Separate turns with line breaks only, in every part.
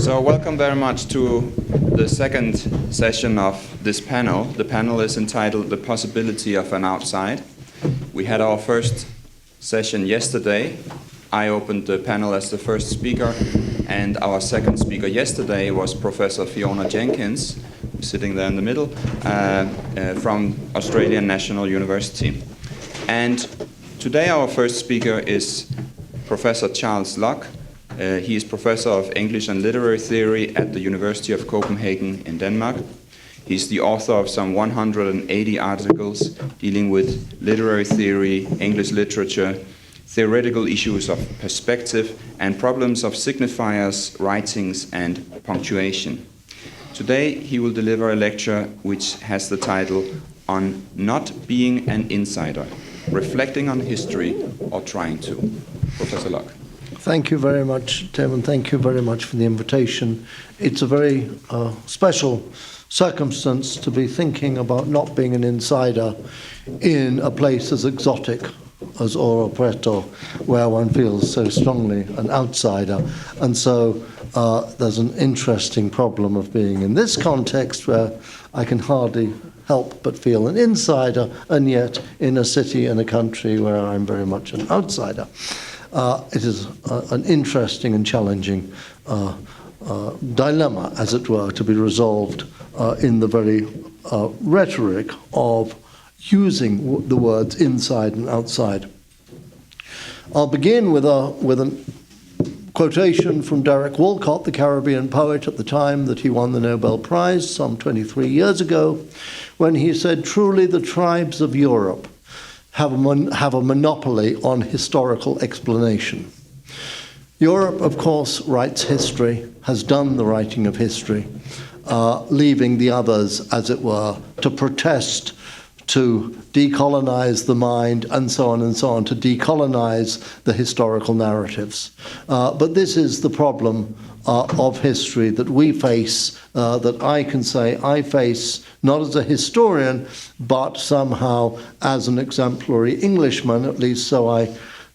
So welcome very much to the second session of this panel. The panel is entitled The Possibility of an Outside. We had our first session yesterday. I opened the panel as the first speaker, and our second speaker yesterday was Professor Fiona Jenkins, who's sitting there in the middle, from Australian National University. And today our first speaker is Professor Charles Locke. He is Professor of English and Literary Theory at the University of Copenhagen in Denmark. He's the author of some 180 articles dealing with literary theory, English literature, theoretical issues of perspective, and problems of signifiers, writings, and punctuation. Today he will deliver a lecture which has the title On Not Being an Insider, Reflecting on History or Trying to. Professor Locke.
Thank you very much, Tim, and thank you very much for the invitation. It's a very special circumstance to be thinking about not being an insider in a place as exotic as Oro Preto, where one feels so strongly an outsider. And so there's an interesting problem of being in this context where I can hardly help but feel an insider, and yet in a city and a country where I'm very much an outsider. It is an interesting and challenging dilemma, as it were, to be resolved in the very rhetoric of using the words inside and outside. I'll begin with a quotation from Derek Walcott, the Caribbean poet at the time that he won the Nobel Prize, some 23 years ago, when he said, "Truly the tribes of Europe have a monopoly on historical explanation." Europe, of course, writes history, has done the writing of history, leaving the others, as it were, to protest, to decolonize the mind, and so on, to decolonize the historical narratives. But this is the problem of history that we face, that I can say I face, not as a historian, but somehow as an exemplary Englishman, at least so I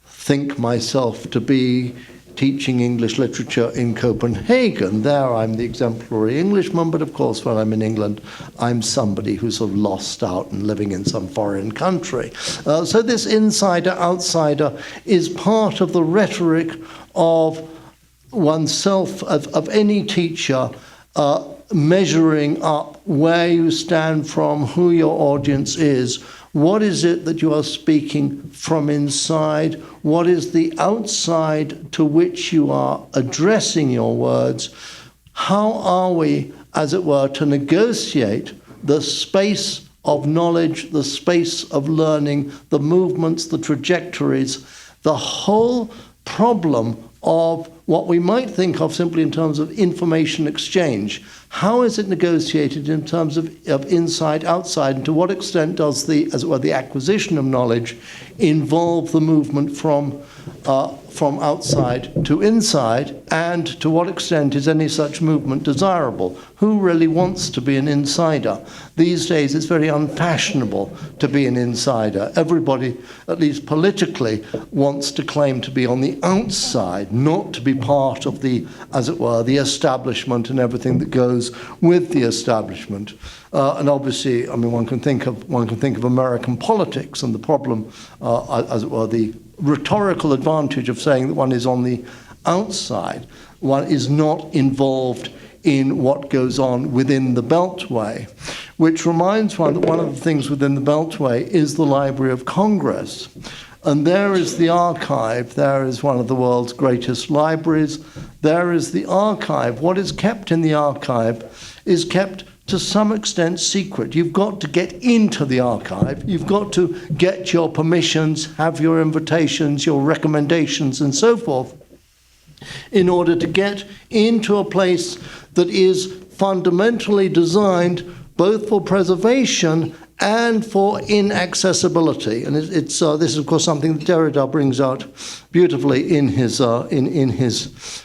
think myself to be, teaching English literature in Copenhagen. There I'm the exemplary Englishman, but of course when I'm in England, I'm somebody who's sort of lost out and living in some foreign country. So this insider-outsider is part of the rhetoric of oneself, of any teacher, measuring up where you stand from, who your audience is. What is it that you are speaking from inside? What is the outside to which you are addressing your words? How are we, as it were, to negotiate the space of knowledge, the space of learning, the movements, the trajectories, the whole problem of what we might think of simply in terms of information exchange? How is it negotiated in terms of inside, outside, and to what extent does the, as it were, the acquisition of knowledge involve the movement from outside to inside, and to what extent is any such movement desirable? Who really wants to be an insider? These days it's very unfashionable to be an insider. Everybody, at least politically, wants to claim to be on the outside, not to be part of the, as it were, the establishment and everything that goes with the establishment. And obviously, I mean, one can think of American politics and the problem, as it were, the rhetorical advantage of saying that one is on the outside. One is not involved in what goes on within the Beltway, which reminds one that one of the things within the Beltway is the Library of Congress. And there is the archive. There is one of the world's greatest libraries. There is the archive. What is kept in the archive is kept to some extent secret. You've got to get into the archive. You've got to get your permissions, have your invitations, your recommendations, and so forth, in order to get into a place that is fundamentally designed both for preservation and for inaccessibility. And this is, of course, something that Derrida brings out beautifully in his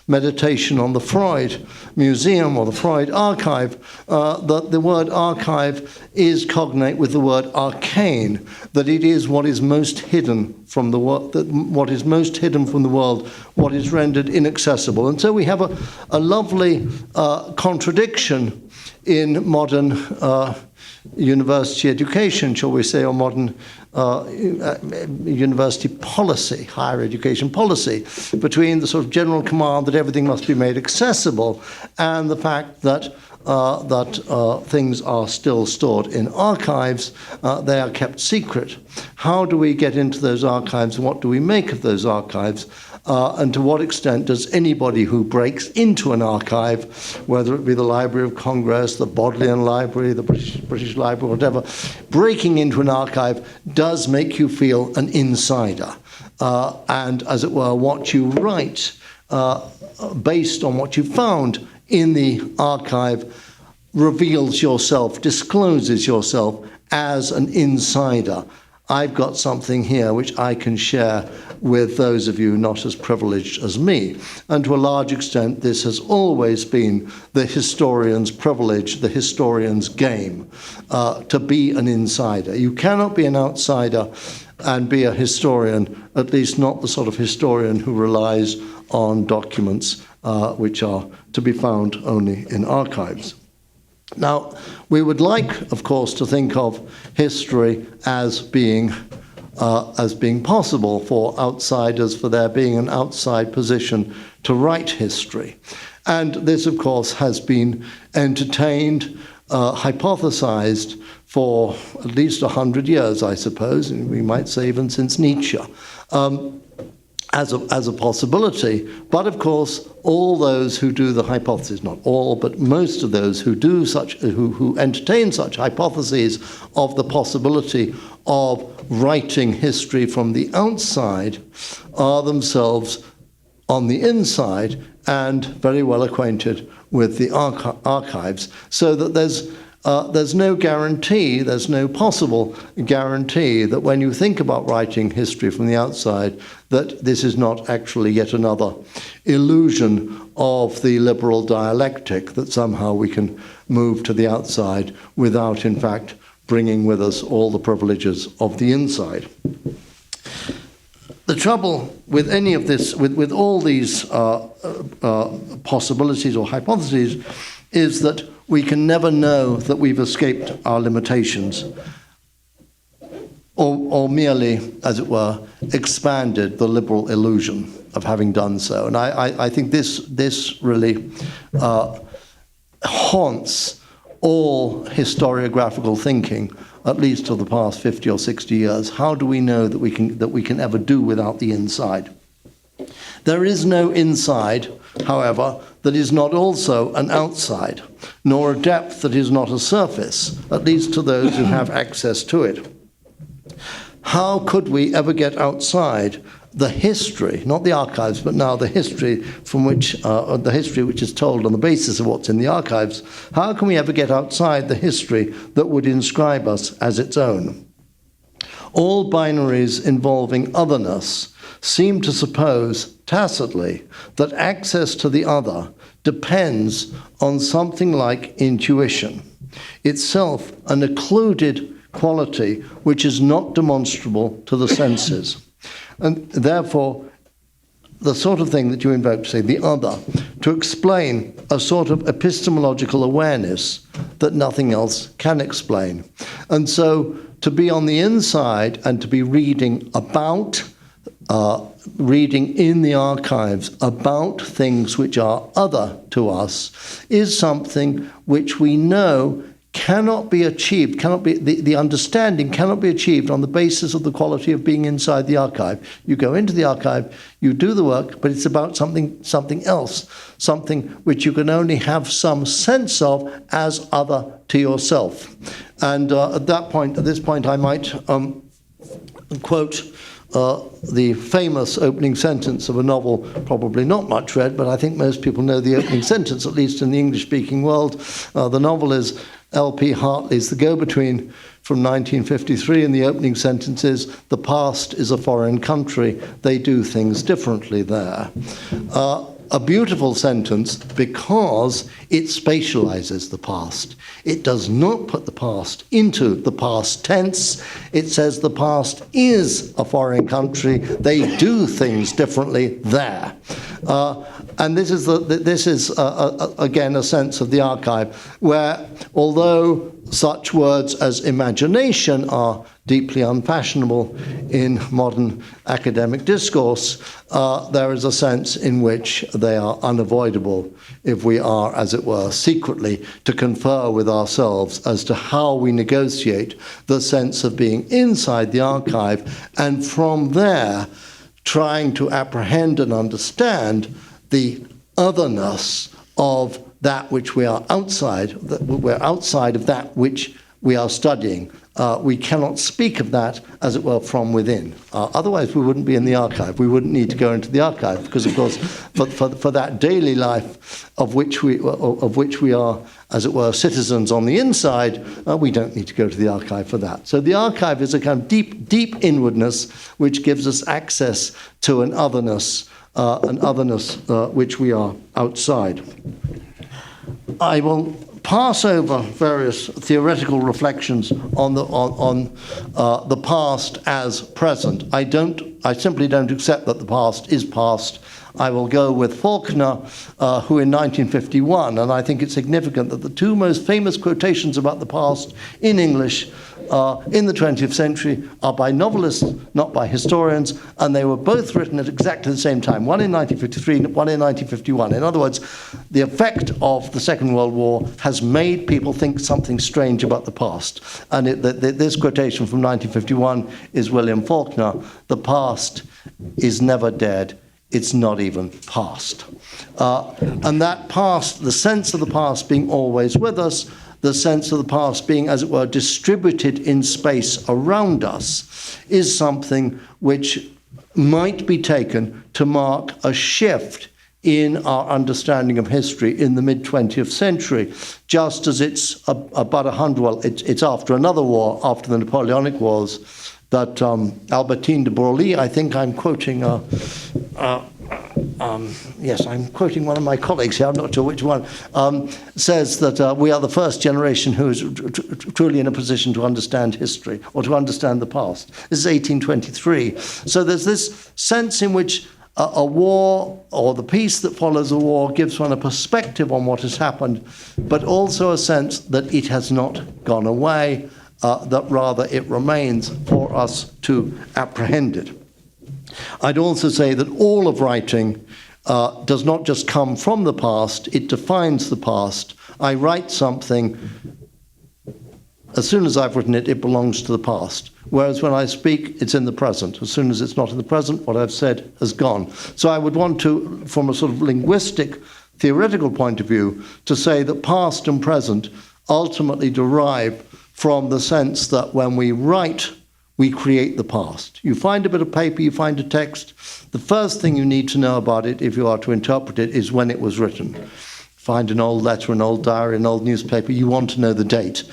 meditation on the Freud Museum or the Freud Archive, that the word archive is cognate with the word arcane, that it is what is most hidden from the world, what is most hidden from the world, what is rendered inaccessible. And so we have a lovely contradiction in modern university education, shall we say, or modern university policy, higher education policy, between the sort of general command that everything must be made accessible and the fact that things are still stored in archives, they are kept secret. How do we get into those archives, and what do we make of those archives? And to what extent does anybody who breaks into an archive, whether it be the Library of Congress, the Bodleian Library, the British Library, whatever, breaking into an archive does make you feel an insider. And, as it were, what you write based on what you found in the archive reveals yourself, discloses yourself as an insider. I've got something here which I can share with those of you not as privileged as me. And to a large extent, this has always been the historian's privilege, the historian's game, to be an insider. You cannot be an outsider and be a historian, at least not the sort of historian who relies on documents which are to be found only in archives. Now, we would like, of course, to think of history as being possible for outsiders, for there being an outside position to write history. And this, of course, has been entertained, hypothesized for at least 100 years, I suppose, and we might say even since Nietzsche, as a possibility. But of course, all those who do the hypothesis, not all, but most of those who do such, who entertain such hypotheses of the possibility of writing history from the outside, are themselves on the inside and very well acquainted with the archives, so that there's no guarantee, there's no possible guarantee that when you think about writing history from the outside, that this is not actually yet another illusion of the liberal dialectic, that somehow we can move to the outside without, in fact, bringing with us all the privileges of the inside. The trouble with any of this, with all these possibilities or hypotheses, is that we can never know that we've escaped our limitations, or merely, as it were, expanded the liberal illusion of having done so. And I think this really haunts all historiographical thinking, at least of the past 50 or 60 years. How do we know that we can ever do without the inside? There is no inside, however, that is not also an outside, nor a depth that is not a surface, at least to those who have access to it. How could we ever get outside the history, not the archives, but now the history from which, the history which is told on the basis of what's in the archives? How can we ever get outside the history that would inscribe us as its own? All binaries involving otherness seem to suppose tacitly that access to the other depends on something like intuition, itself an occluded quality which is not demonstrable to the senses. And therefore, the sort of thing that you invoke, say, the other, to explain a sort of epistemological awareness that nothing else can explain. And so to be on the inside and to be reading about, reading in the archives about things which are other to us is something which we know cannot be achieved, the understanding cannot be achieved on the basis of the quality of being inside the archive. You go into the archive, you do the work, but it's about something else, something which you can only have some sense of as other to yourself. And at this point, I might quote the famous opening sentence of a novel, probably not much read, but I think most people know the opening sentence, at least in the English-speaking world. The novel is L.P. Hartley's The Go-Between, from 1953 in the opening sentences, the past is a foreign country. They do things differently there. A beautiful sentence because it spatializes the past. It does not put the past into the past tense. It says the past is a foreign country. They do things differently there. And this is, again, a sense of the archive where, although such words as imagination are deeply unfashionable in modern academic discourse, there is a sense in which they are unavoidable if we are, as it were, secretly to confer with ourselves as to how we negotiate the sense of being inside the archive, and from there trying to apprehend and understand the otherness of that which we are outside, that we're outside of that which we are studying. We cannot speak of that, as it were, from within. Otherwise, we wouldn't be in the archive. We wouldn't need to go into the archive because, of course, for that daily life of which we are, as it were, citizens on the inside, we don't need to go to the archive for that. So the archive is a kind of deep inwardness which gives us access to an otherness which we are outside. I will pass over various theoretical reflections on the past as present. I simply don't accept that the past is past. I will go with Faulkner, who in 1951, and I think it's significant that the two most famous quotations about the past in English in the 20th century are by novelists, not by historians, and they were both written at exactly the same time, one in 1953 and one in 1951. In other words, the effect of the Second World War has made people think something strange about the past. And this quotation from 1951 is William Faulkner: "The past is never dead. It's not even past." And that past, the sense of the past being always with us, the sense of the past being, as it were, distributed in space around us, is something which might be taken to mark a shift in our understanding of history in the mid-20th century, just as it's about 100, well, it's after another war, after the Napoleonic Wars, that Albertine de Broglie, I think I'm quoting yes, I'm quoting one of my colleagues here, I'm not sure which one, says that we are the first generation who is truly in a position to understand history or to understand the past. This is 1823. So there's this sense in which a war or the peace that follows a war gives one a perspective on what has happened, but also a sense that it has not gone away, that rather it remains for us to apprehend it. I'd also say that all of writing does not just come from the past, it defines the past. I write something, as soon as I've written it, it belongs to the past. Whereas when I speak, it's in the present. As soon as it's not in the present, what I've said has gone. So I would want to, from a sort of linguistic, theoretical point of view, to say that past and present ultimately derive from the sense that when we write, we create the past. You find a bit of paper, you find a text. The first thing you need to know about it, if you are to interpret it, is when it was written. Find an old letter, an old diary, an old newspaper, you want to know the date,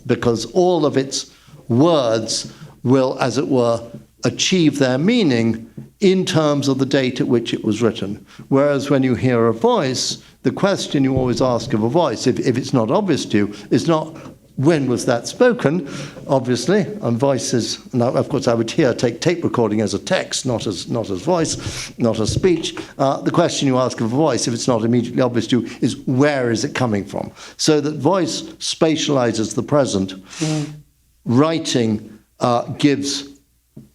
because all of its words will, as it were, achieve their meaning in terms of the date at which it was written. Whereas when you hear a voice, the question you always ask of a voice, if it's not obvious to you, is not when was that spoken, obviously, and voices, now of course I would take tape recording as a text, not as voice, not as speech. The question you ask of a voice, if it's not immediately obvious to you, is where is it coming from? So that voice spatializes the present. Writing gives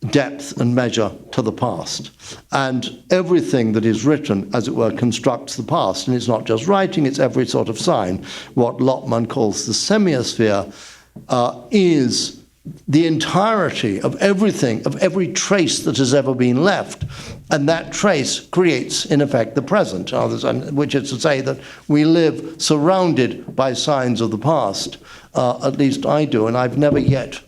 depth and measure to the past. And everything that is written, as it were, constructs the past. And it's not just writing, it's every sort of sign. What Lotman calls the semiosphere is the entirety of everything, of every trace that has ever been left. And that trace creates, in effect, the present, which is to say that we live surrounded by signs of the past. At least I do, and I've never yet,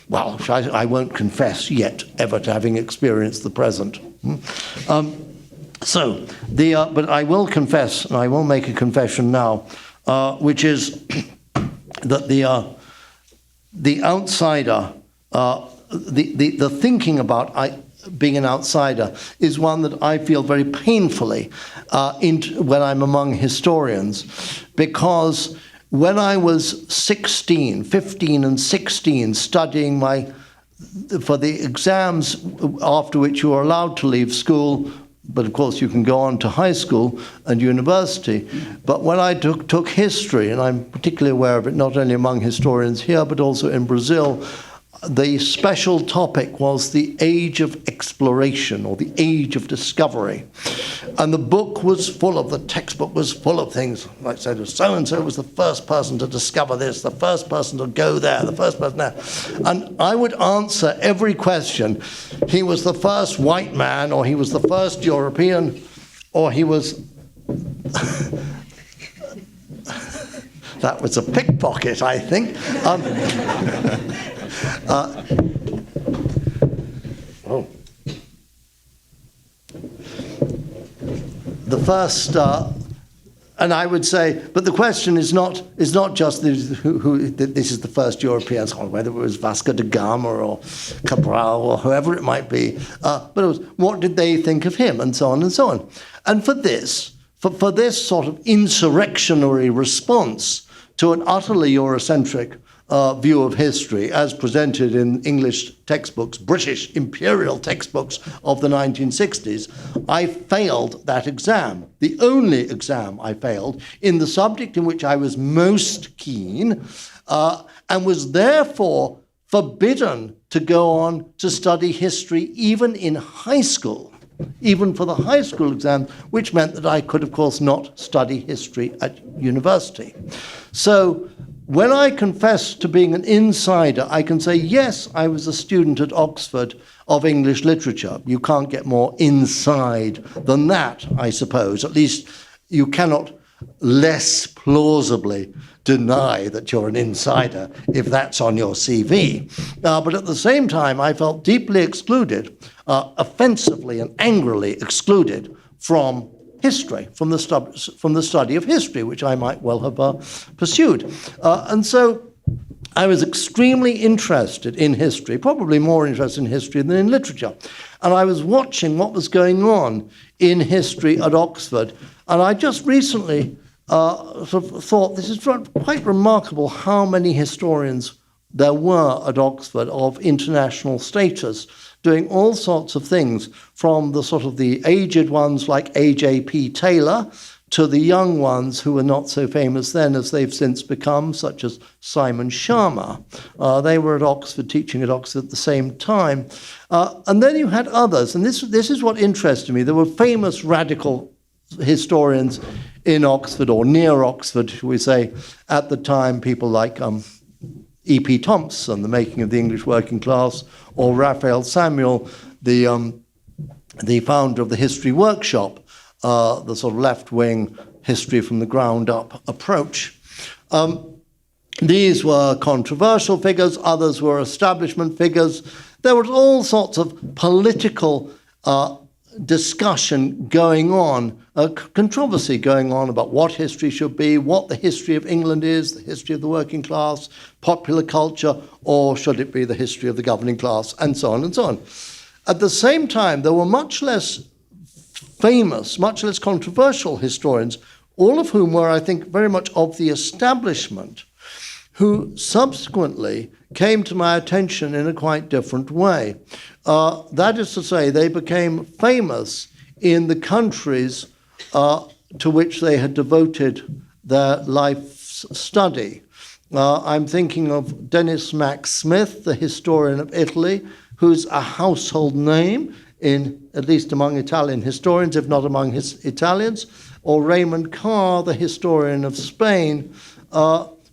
well, I won't confess yet ever to having experienced the present. But I will confess, and I will make a confession now, which is that the outsider, the thinking about being an outsider is one that I feel very painfully when I'm among historians, because when I was 15 and 16, studying for the exams after which you are allowed to leave school, but of course you can go on to high school and university. But when I took history, and I'm particularly aware of it not only among historians here, but also in Brazil, the special topic was the age of exploration, or the age of discovery. And the textbook was full of things, like said, so-and-so was the first person to discover this, the first person to go there, the first person there. And I would answer every question. He was the first white man, or he was the first European, or he was... That was a pickpocket, I think. The first, and I would say, but the question is not just who this is the first Europeans, whether it was Vasco da Gama or Cabral or whoever it might be, but it was what did they think of him, and so on and so on. And for this sort of insurrectionary response to an utterly Eurocentric view of history as presented in English textbooks, British imperial textbooks of the 1960s, I failed that exam, the only exam I failed in the subject in which I was most keen, and was therefore forbidden to go on to study history even in high school, even for the high school exam, which meant that I could, of course, not study history at university. So when I confess to being an insider, I can say, yes, I was a student at Oxford of English literature. You can't get more inside than that, I suppose. At least you cannot less plausibly deny that you're an insider if that's on your CV. But at the same time, I felt deeply excluded, offensively and angrily excluded from history, from the study of history, which I might well have pursued. And so I was extremely interested in history, probably more interested in history than in literature. And I was watching what was going on in history at Oxford. And I just recently sort of thought, this is quite remarkable how many historians there were at Oxford of international status, doing all sorts of things, from the sort of the aged ones like A.J.P. Taylor to the young ones who were not so famous then as they've since become, such as Simon Sharma. They were at Oxford, teaching at Oxford at the same time. And then you had others, and this is what interested me. There were famous radical historians in Oxford, or near Oxford, shall we say, at the time, people like E.P. Thompson, The Making of the English Working Class, or Raphael Samuel, the founder of the History Workshop, the sort of left-wing history from the ground up approach. These were controversial figures, others were establishment figures. There was all sorts of political discussion going on, controversy going on about what history should be, what the history of England is, the history of the working class, popular culture, or should it be the history of the governing class, and so on and so on. At the same time, there were much less famous, much less controversial historians, all of whom were, I think, very much of the establishment, who subsequently came to my attention in a quite different way. That is to say, they became famous in the countries to which they had devoted their life's study. I'm thinking of Denis Max Smith, the historian of Italy, who's a household name, at least among Italian historians, if not among Italians, or Raymond Carr, the historian of Spain,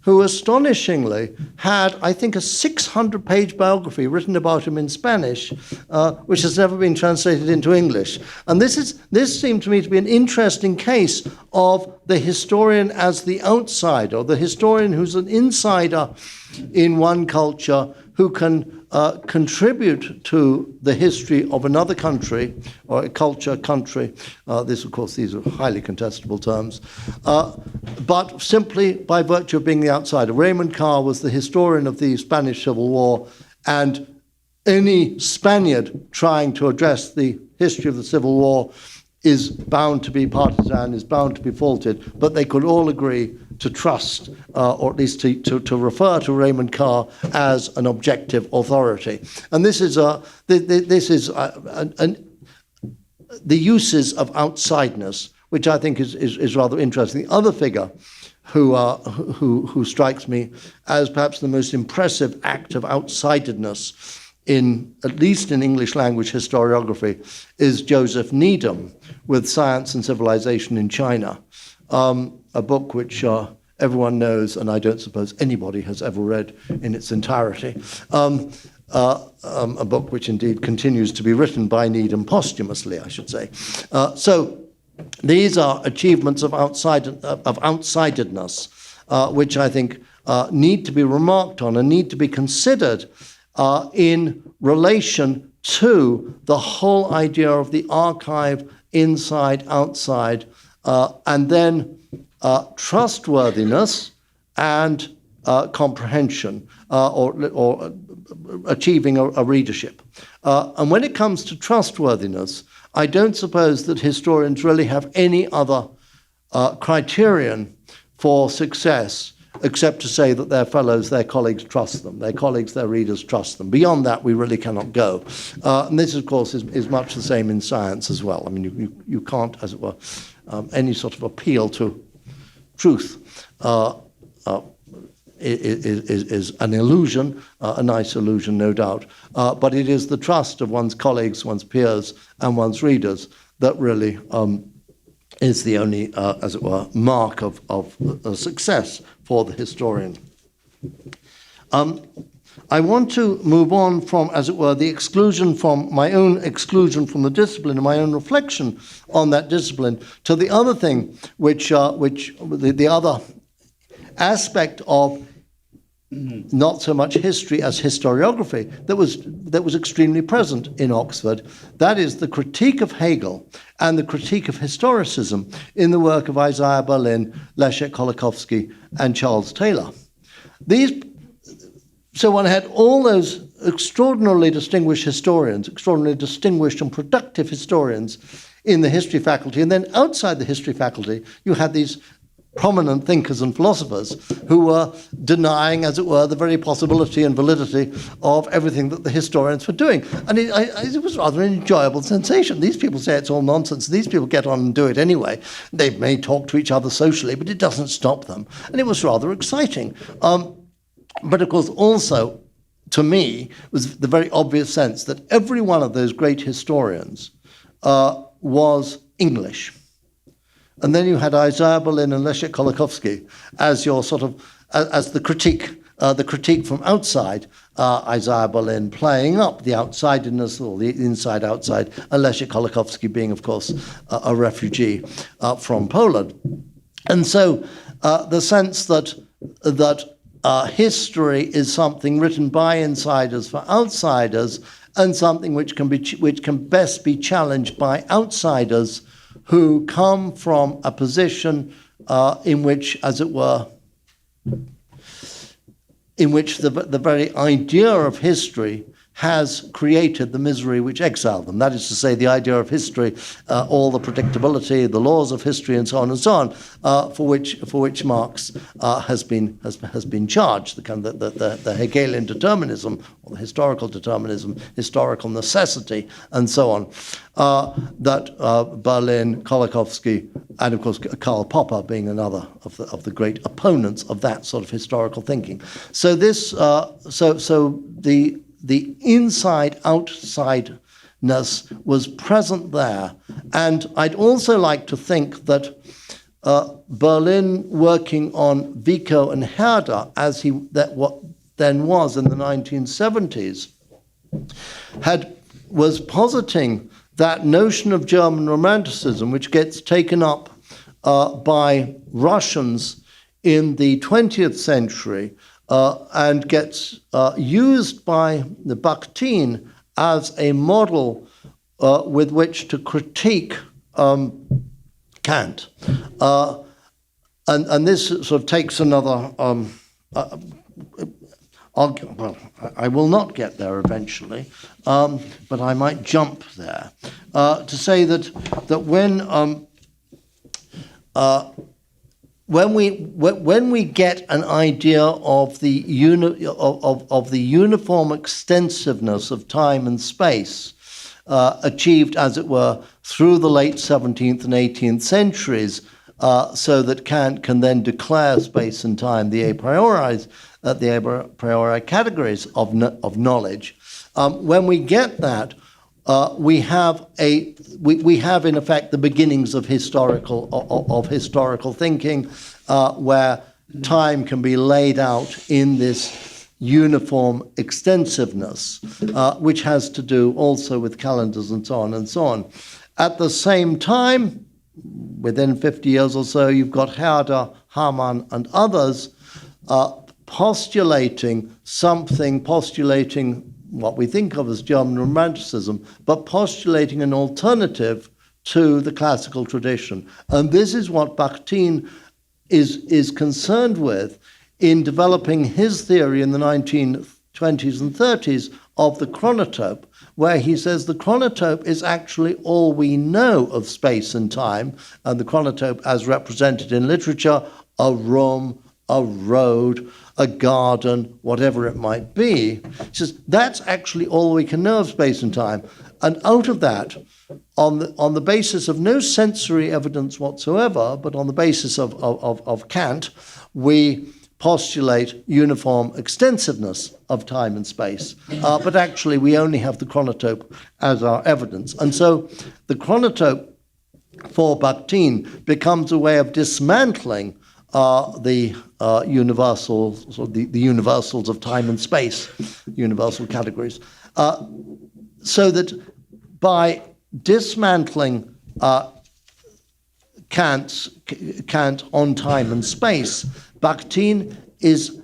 who astonishingly had, I think, a 600-page biography written about him in Spanish, which has never been translated into English. And this seemed to me to be an interesting case of the historian as the outsider, the historian who's an insider in one culture, who can contribute to the history of another country or a culture, country. Of course, these are highly contestable terms, but simply by virtue of being the outsider. Raymond Carr was the historian of the Spanish Civil War, and any Spaniard trying to address the history of the Civil War is bound to be partisan, is bound to be faulted, but they could all agree to trust, or at least to refer to Raymond Carr as an objective authority. And this is the uses of outsideness, which I think is rather interesting. The other figure who strikes me as perhaps the most impressive act of outsidedness at least in English language historiography, is Joseph Needham with Science and Civilization in China, a book which everyone knows, and I don't suppose anybody has ever read in its entirety. A book which indeed continues to be written by Needham posthumously, I should say. So these are achievements of outsidedness, which I think need to be remarked on and need to be considered in relation to the whole idea of the archive, inside, outside, and then trustworthiness and comprehension, or achieving a readership. And when it comes to trustworthiness, I don't suppose that historians really have any other criterion for success except to say that their fellows, their colleagues trust them, their colleagues, their readers trust them. Beyond that, we really cannot go. And this, of course, is much the same in science as well. I mean, you can't, as it were, any sort of appeal to truth is an illusion, a nice illusion, no doubt. But it is the trust of one's colleagues, one's peers, and one's readers that really is the only, as it were, mark of success for the historian. I want to move on from, as it were, the exclusion from my own exclusion from the discipline and my own reflection on that discipline to the other thing, which the other aspect of not so much history as historiography that was extremely present in Oxford. That is the critique of Hegel and the critique of historicism in the work of Isaiah Berlin, Leszek Kolakowski, and Charles Taylor. So one had all those extraordinarily distinguished historians, extraordinarily distinguished and productive historians in the history faculty, and then outside the history faculty, you had these prominent thinkers and philosophers who were denying, as it were, the very possibility and validity of everything that the historians were doing. And it was rather an enjoyable sensation. These people say it's all nonsense. These people get on and do it anyway. They may talk to each other socially, but it doesn't stop them. And it was rather exciting. But of course, also, to me, was the very obvious sense that every one of those great historians was English. And then you had Isaiah Berlin and Leszek Kolakowski as your sort of, as the critique from outside, Isaiah Berlin playing up the outsidedness or the inside-outside, and Leszek Kolakowski being, of course, a refugee from Poland. And so the sense that history is something written by insiders for outsiders, and something which can best be challenged by outsiders who come from a position in which, as it were, in which the very idea of history has created the misery which exiled them. That is to say, the idea of history, all the predictability, the laws of history, and so on, for which Marx has been charged. The Hegelian determinism, or the historical determinism, historical necessity, and so on. That Berlin, Kolakowski, and of course Karl Popper being another of the great opponents of that sort of historical thinking. So this, the inside-outsideness was present there. And I'd also like to think that Berlin, working on Vico and Herder, what then was in the 1970s, was positing that notion of German Romanticism, which gets taken up by Russians in the 20th century, and gets used by the Bakhtin as a model with which to critique Kant. And this sort of takes another well, I will not get there eventually, but I might jump there to say that when we get an idea of the uniform extensiveness of time and space achieved, as it were, through the late 17th and 18th centuries, so that Kant can then declare space and time the a priori categories of knowledge. When we get that, we have in effect the beginnings of historical thinking, where time can be laid out in this uniform extensiveness, which has to do also with calendars and so on and so on. At the same time, within 50 years or so, you've got Herder, Hamann, and others postulating what we think of as German Romanticism, but postulating an alternative to the classical tradition. And this is what Bakhtin is concerned with in developing his theory in the 1920s and 30s of the chronotope, where he says the chronotope is actually all we know of space and time, and the chronotope as represented in literature, a room, a road, a garden, whatever it might be. He says that's actually all we can know of space and time. And out of that, on the basis of no sensory evidence whatsoever, but on the basis of Kant, we postulate uniform extensiveness of time and space. But actually, we only have the chronotope as our evidence. And so the chronotope for Bakhtin becomes a way of dismantling the universals, or the universals of time and space, universal categories, so that by dismantling Kant on time and space, Bakhtin is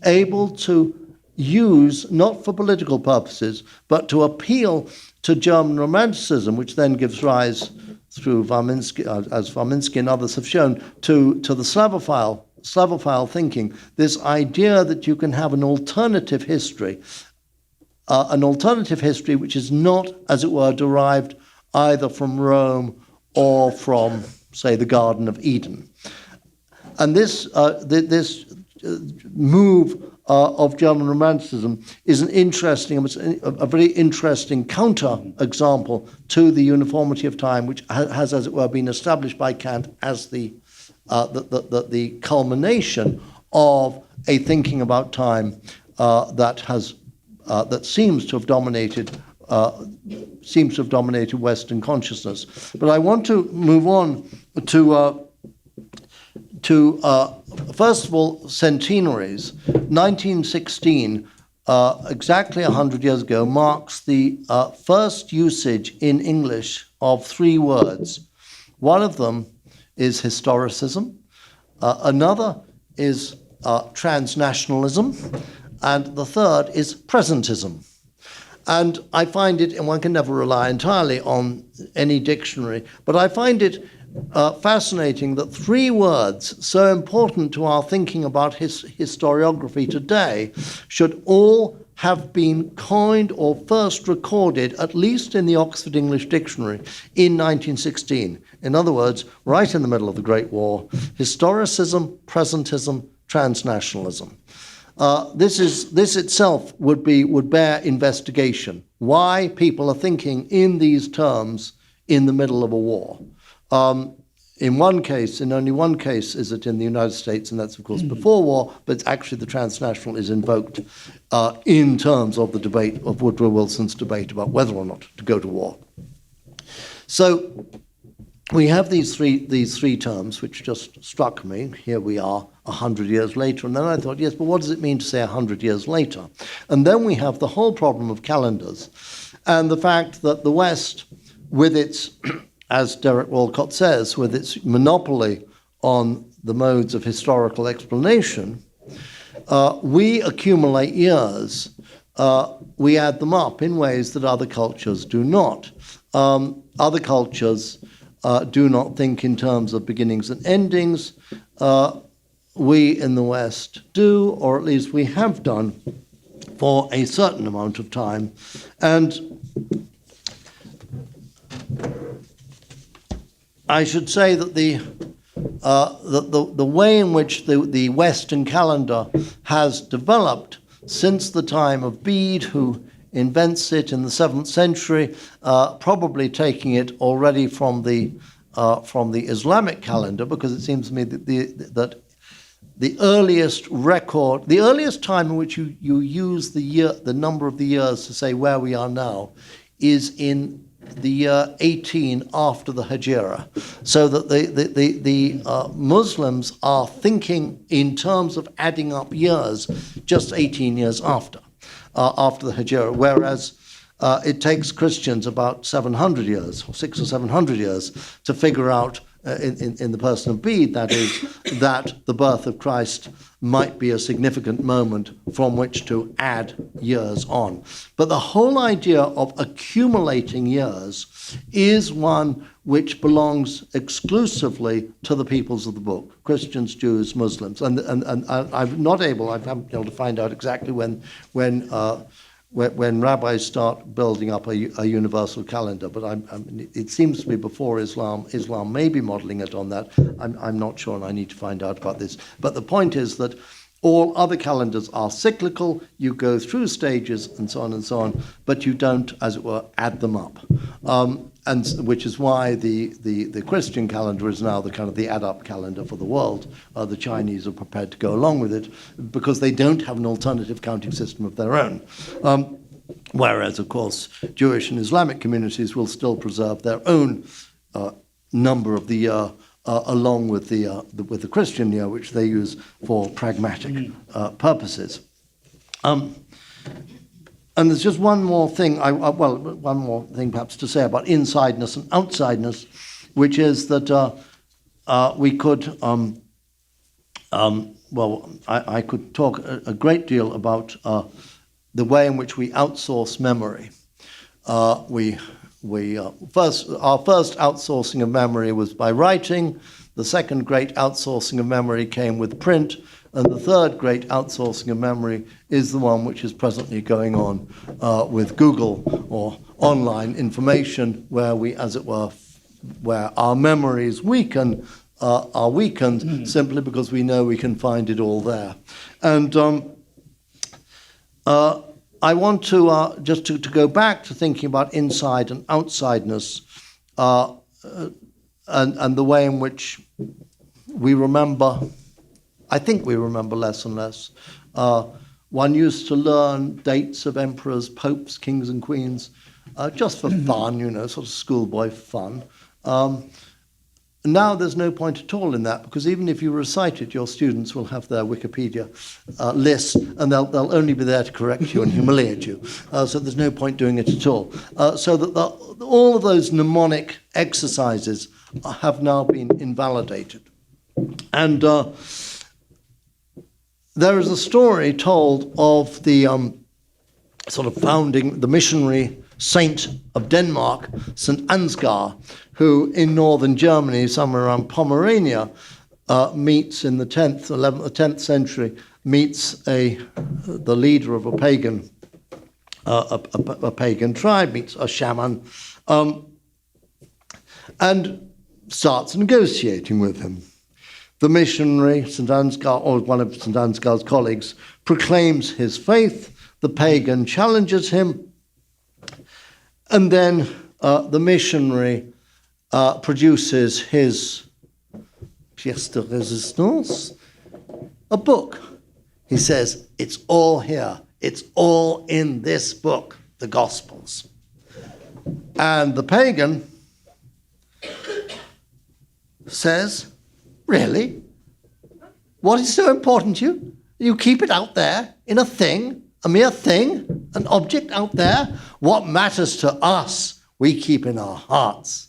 able to use, not for political purposes, but to appeal to German Romanticism, which then gives rise, through Warmiński, as Warmiński and others have shown, to the Slavophile thinking, this idea that you can have an alternative history which is not, as it were, derived either from Rome or from, say, the Garden of Eden. And this move of German Romanticism is a very interesting counter-example to the uniformity of time, which has, as it were, been established by Kant as the culmination of a thinking about time that seems to have dominated Western consciousness. But I want to move on to first of all, centenaries. 1916, exactly 100 years ago, marks the first usage in English of three words. One of them is historicism, another is transnationalism, and the third is presentism. And I find it, and one can never rely entirely on any dictionary, but I find it fascinating that three words so important to our thinking about historiography today should all have been coined or first recorded, at least in the Oxford English Dictionary, in 1916. In other words, right in the middle of the Great War: historicism, presentism, transnationalism. This itself would bear investigation. Why people are thinking in these terms in the middle of a war. In only one case is it in the United States, and that's of course before war, but actually the transnational is invoked in terms of the debate of Woodrow Wilson's debate about whether or not to go to war. So we have these three terms, which just struck me. Here we are 100 years later, and then I thought, yes, but what does it mean to say 100 years later? And then we have the whole problem of calendars, and the fact that the West, with its, as Derek Walcott says, with its monopoly on the modes of historical explanation, we accumulate years. We add them up in ways that other cultures do not. Other cultures do not think in terms of beginnings and endings. We in the West do, or at least we have done for a certain amount of time. And I should say that the way in which the Western calendar has developed since the time of Bede, who invents it in the 7th century, probably taking it already from the Islamic calendar, because it seems to me that the earliest record, the earliest time in which you use the number of the years to say where we are now, is in the year 18 after the Hijra, so that the Muslims are thinking in terms of adding up years just 18 years after the Hijra, whereas it takes Christians about 700 years, or 600 or 700 years, to figure out in the person of Bede, that is, that the birth of Christ might be a significant moment from which to add years on. But the whole idea of accumulating years is one which belongs exclusively to the peoples of the book, Christians, Jews, Muslims. And I haven't been able to find out exactly when rabbis start building up a universal calendar, but it seems to be before Islam. Islam may be modeling it on that. I'm not sure, and I need to find out about this. But the point is that all other calendars are cyclical. You go through stages and so on, but you don't, as it were, add them up. And which is why the Christian calendar is now the kind of the add-up calendar for the world. The Chinese are prepared to go along with it because they don't have an alternative counting system of their own. Whereas, of course, Jewish and Islamic communities will still preserve their own number of the year along with the Christian year, which they use for pragmatic purposes. And there's just one more thing, one more thing perhaps to say about insideness and outsideness, which is that we could, I could talk a great deal about the way in which we outsource memory. Our first outsourcing of memory was by writing. The second great outsourcing of memory came with print. And the third great outsourcing of memory is the one which is presently going on with Google or online information, where we, as it were, where our memories are weakened simply because we know we can find it all there. And I want to just to go back to thinking about inside and outsideness and the way in which we remember. I think we remember less and less. One used to learn dates of emperors, popes, kings and queens, just for fun, sort of schoolboy fun. Now there's no point at all in that, because even if you recite it, your students will have their Wikipedia list, and they'll only be there to correct you and humiliate you. So there's no point doing it at all. So that all of those mnemonic exercises have now been invalidated. And there is a story told of the sort of founding, the missionary saint of Denmark, St. Ansgar, who in northern Germany, somewhere around Pomerania, meets in the 10th century, meets the leader of a pagan tribe, meets a shaman, and starts negotiating with him. The missionary, St. Ansgar, or one of St. Ansgar's colleagues, proclaims his faith. The pagan challenges him. And then the missionary produces his pièce de résistance, a book. He says, it's all here. It's all in this book, the Gospels. And the pagan says, really? What is so important to you? You keep it out there in a thing, a mere thing, an object out there? What matters to us, we keep in our hearts.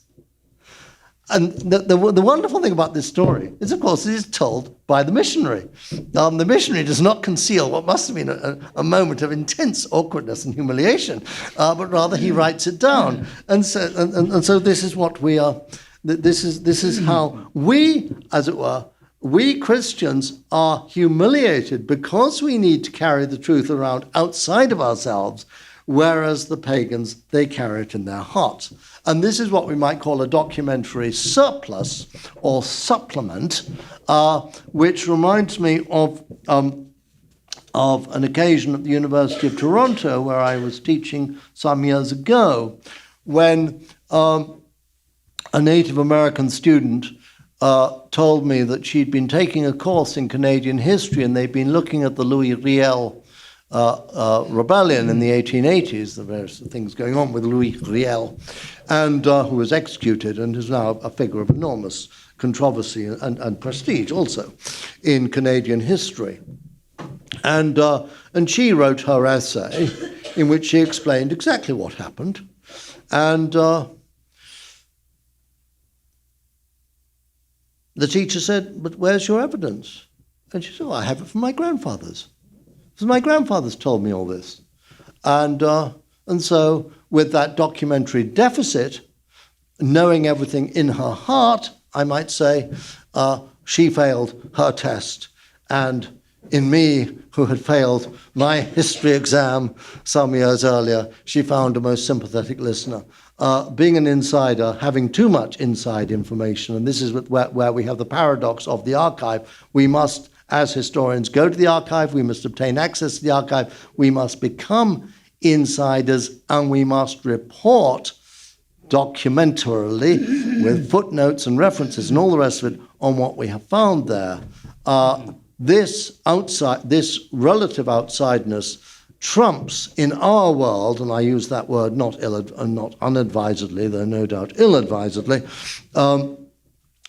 the wonderful thing about this story is, of course, it is told by the missionary. The missionary does not conceal what must have been a moment of intense awkwardness and humiliation, but rather he writes it down. And so this is what we are. This is how we, as it were, we Christians are humiliated because we need to carry the truth around outside of ourselves, whereas the pagans, they carry it in their hearts. And this is what we might call a documentary surplus or supplement, which reminds me of an occasion at the University of Toronto where I was teaching some years ago, when a Native American student told me that she'd been taking a course in Canadian history and they'd been looking at the Louis Riel rebellion in the 1880s, the various things going on with Louis Riel, and who was executed and is now a figure of enormous controversy and prestige also in Canadian history. And she wrote her essay in which she explained exactly what happened. And the teacher said, "But where's your evidence?" And she said, "Oh, I have it from my grandfathers. So my grandfathers told me all this." And so with that documentary deficit, knowing everything in her heart, I might say, she failed her test. And in me, who had failed my history exam some years earlier, she found a most sympathetic listener. Being an insider, having too much inside information, and this is where we have the paradox of the archive. We must, as historians, go to the archive, we must obtain access to the archive, we must become insiders, and we must report documentarily with footnotes and references and all the rest of it on what we have found there. This relative outsideness trumps in our world, and I use that word not unadvisedly, though no doubt ill-advisedly,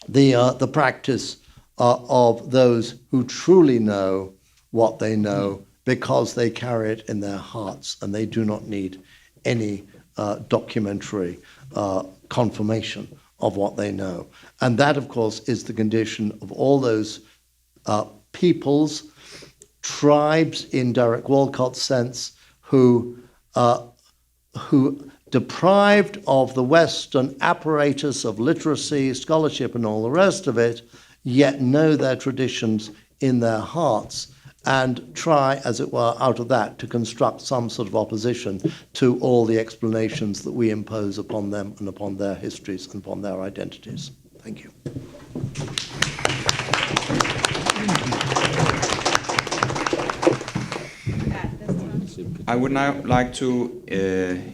the practice of those who truly know what they know because they carry it in their hearts and they do not need any documentary confirmation of what they know. And that, of course, is the condition of all those peoples, tribes in Derek Walcott's sense, who deprived of the Western apparatus of literacy, scholarship, and all the rest of it, yet know their traditions in their hearts and try, as it were, out of that to construct some sort of opposition to all the explanations that we impose upon them and upon their histories and upon their identities. Thank you.
I would now like to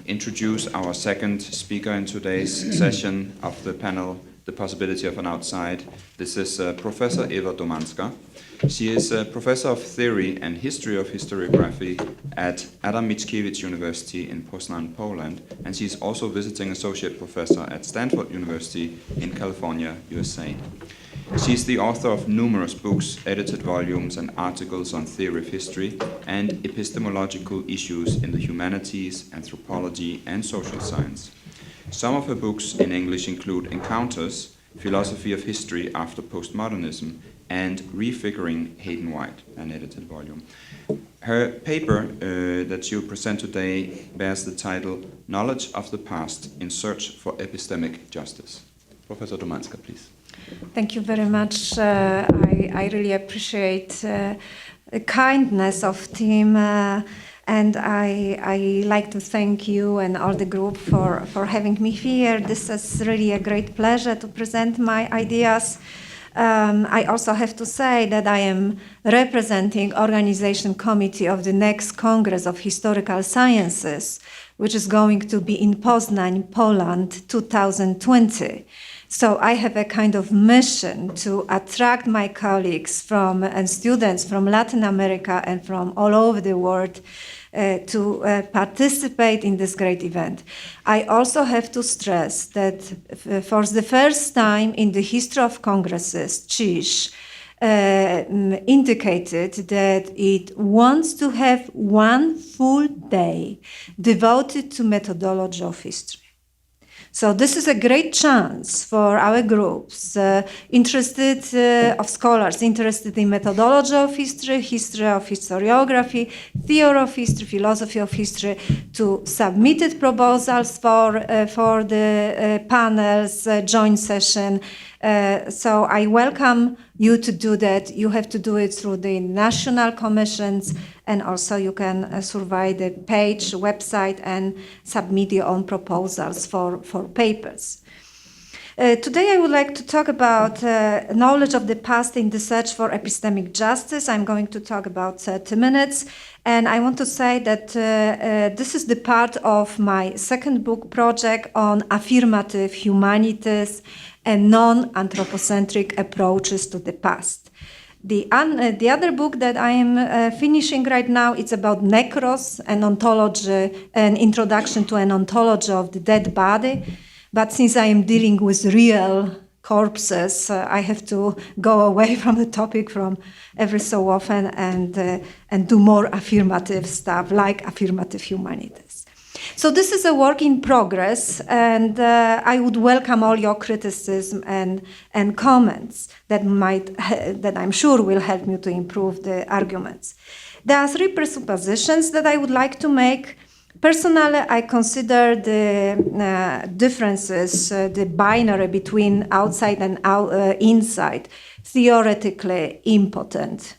introduce our second speaker in today's session of the panel, The Possibility of an Outside. This is Professor Eva Domanska. She is a professor of theory and history of historiography at Adam Mickiewicz University in Poznan, Poland, and she is also visiting associate professor at Stanford University in California, USA. She is the author of numerous books, edited volumes, and articles on theory of history and epistemological issues in the humanities, anthropology, and social science. Some of her books in English include Encounters, Philosophy of History After Postmodernism, and Refiguring Hayden White, an edited volume. Her paper that she'll present today bears the title Knowledge of the Past in Search for Epistemic Justice. Professor Domanska, please.
Thank you very much. I really appreciate the kindness of team, and I like to thank you and all the group for having me here. This is really a great pleasure to present my ideas. I also have to say that I am representing organization committee of the next Congress of Historical Sciences, which is going to be in Poznań, Poland, 2020. So I have a kind of mission to attract my colleagues and students from Latin America and from all over the world to participate in this great event. I also have to stress that for the first time in the history of Congresses, CISH indicated that it wants to have one full day devoted to methodology of history. So this is a great chance for our groups interested of scholars interested in methodology of history, history of historiography, theory of history, philosophy of history, to submit proposals for the panels, joint session. So I welcome you to do that. You have to do it through the national commissions, and also you can survey the page, website, and submit your own proposals for papers. Today I would like to talk about knowledge of the past in the search for epistemic justice. I'm going to talk about 30 minutes. And I want to say that this is the part of my second book project on affirmative humanities and non-anthropocentric approaches to the past. The other book that I am finishing right now, it's about necros, an ontology, an introduction to an ontology of the dead body. But since I am dealing with real corpses, I have to go away from the topic from every so often and do more affirmative stuff like affirmative humanities. So this is a work in progress, and I would welcome all your criticism and comments that I'm sure will help me to improve the arguments. There are three presuppositions that I would like to make. Personally, I consider the differences, the binary between outside and inside, theoretically impotent.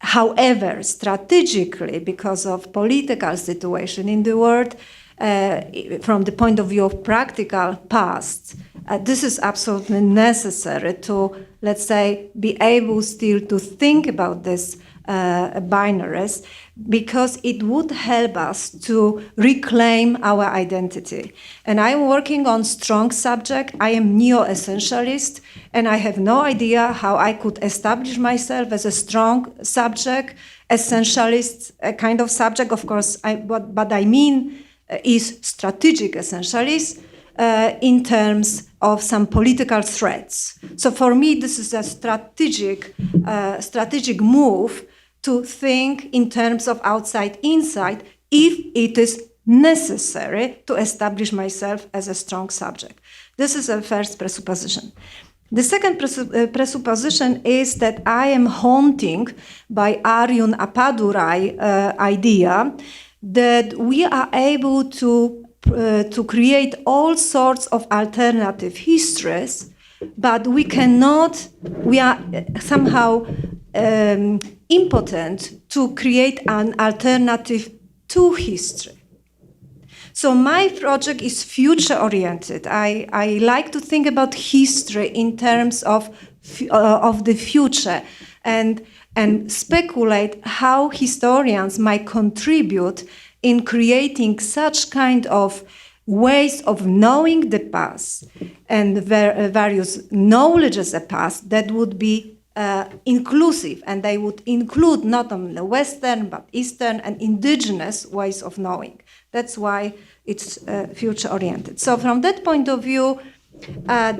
However, strategically, because of political situation in the world, from the point of view of practical past, this is absolutely necessary to, let's say, be able still to think about this binaries, because it would help us to reclaim our identity. And I'm working on strong subject. I am neo-essentialist, and I have no idea how I could establish myself as a strong subject, essentialist, a kind of subject. Of course, what I mean is strategic essentialist in terms of some political threats. So for me, this is a strategic move to think in terms of outside, inside, if it is necessary to establish myself as a strong subject. This is a first presupposition. The second presupposition is that I am haunting by Aryun Appadurai idea that we are able to create all sorts of alternative histories, but we are somehow impotent to create an alternative to history. So my project is future-oriented. I like to think about history in terms of the future and speculate how historians might contribute in creating such kind of ways of knowing the past and various knowledges of the past that would be inclusive, and they would include not only Western but Eastern and indigenous ways of knowing. That's why it's future-oriented. So from that point of view, I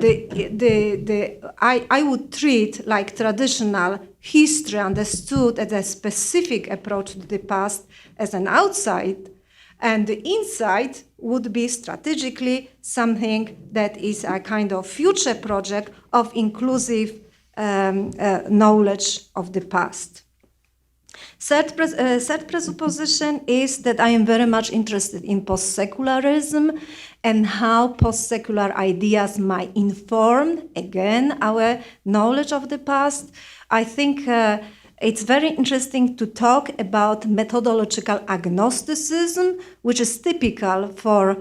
would treat like traditional history understood as a specific approach to the past as an outside, and the inside would be strategically something that is a kind of future project of inclusive knowledge of the past. Third presupposition is that I am very much interested in post-secularism and how post-secular ideas might inform, again, our knowledge of the past. I think it's very interesting to talk about methodological agnosticism, which is typical for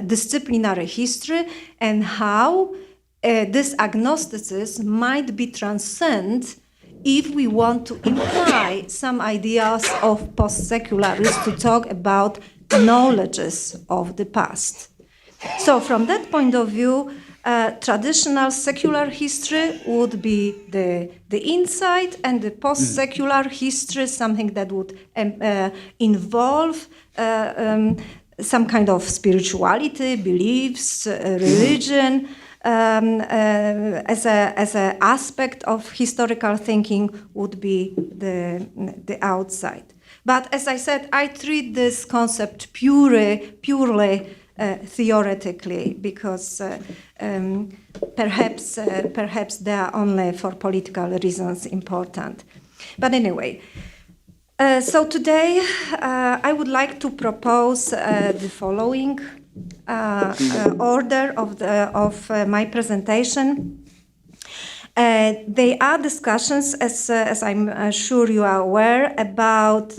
disciplinary history, and how this agnosticism might be transcended if we want to imply some ideas of post-secularists to talk about knowledges of the past. So from that point of view, traditional secular history would be the inside, and the post-secular history, something that would involve some kind of spirituality, beliefs, religion, as an aspect of historical thinking would be the outside. But as I said, I treat this concept purely theoretically, because perhaps they are only for political reasons important. But anyway, so today I would like to propose the following order of my presentation. They are discussions, as I'm sure you are aware, about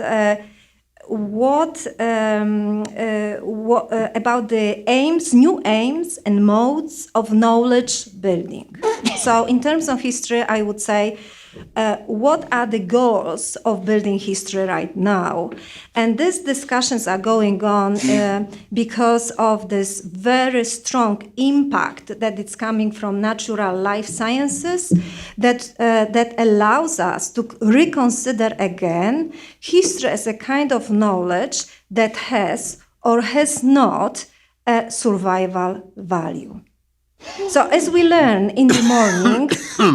about the aims, new aims and modes of knowledge building. So in terms of history, I would say, what are the goals of building history right now? And these discussions are going on because of this very strong impact that is coming from natural life sciences that allows us to reconsider again history as a kind of knowledge that has or has not a survival value. So as we learn in the morning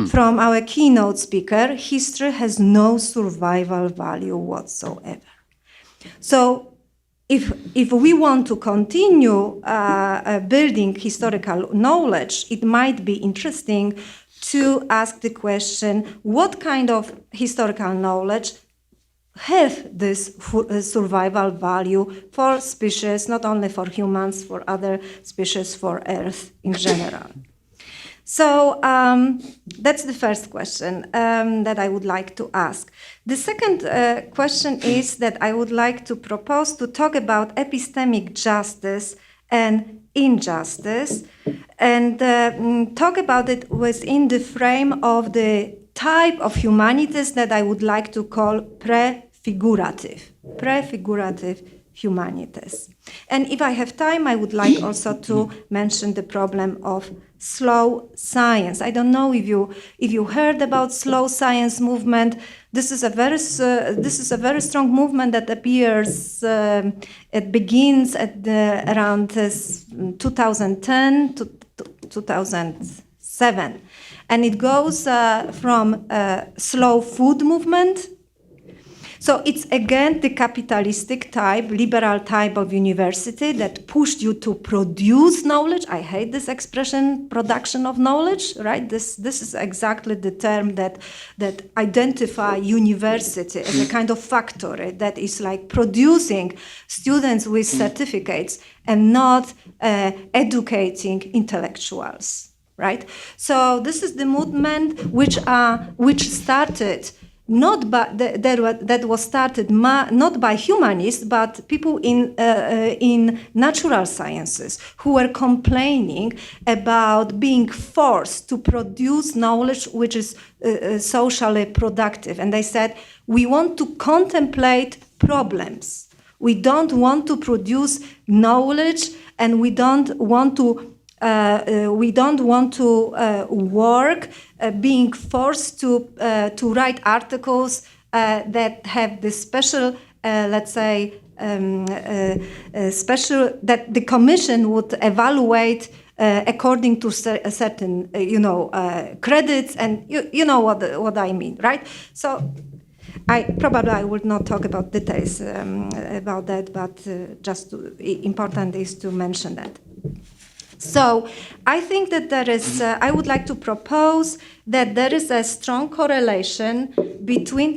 from our keynote speaker, history has no survival value whatsoever. So if we want to continue building historical knowledge, it might be interesting to ask the question, what kind of historical knowledge have this survival value for species, not only for humans, for other species, for Earth in general. So that's the first question that I would like to ask. The second question is that I would like to propose to talk about epistemic justice and injustice, and talk about it within the frame of the type of humanities that I would like to call prefigurative humanities. And if I have time, I would like also to mention the problem of slow science. I don't know if you heard about slow science movement. This is a very strong movement that appears. It begins at around 2010 to 2007. And it goes from slow food movement. So it's again the capitalistic type, liberal type of university that pushed you to produce knowledge. I hate this expression, production of knowledge, right? This is exactly the term that identify university as a kind of factory that is like producing students with certificates and not educating intellectuals. Right, so this is the movement which started not by that was started not by humanists, but people in natural sciences who were complaining about being forced to produce knowledge which is socially productive, and they said, we want to contemplate problems. We don't want to produce knowledge, and we don't want to work being forced to write articles that have this special, let's say, special that the commission would evaluate according to a certain, credits, and you know what I mean, right? So. I would not talk about details about that, but important is to mention that. So I think that there is, I would like to propose that there is a strong correlation between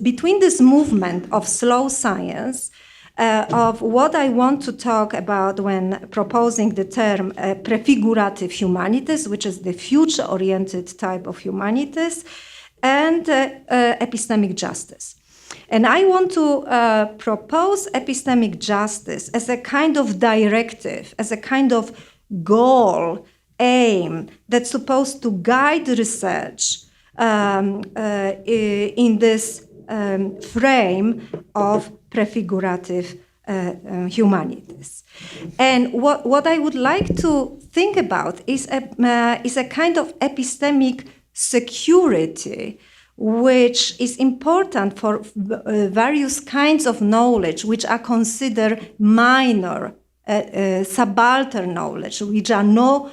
between this movement of slow science, of what I want to talk about when proposing the term prefigurative humanities, which is the future-oriented type of humanities, and epistemic justice. And I want to propose epistemic justice as a kind of directive, as a kind of goal, aim, that's supposed to guide research in this frame of prefigurative humanities. And what I would like to think about is a kind of epistemic security, which is important for various kinds of knowledge which are considered minor, subaltern knowledge, which are no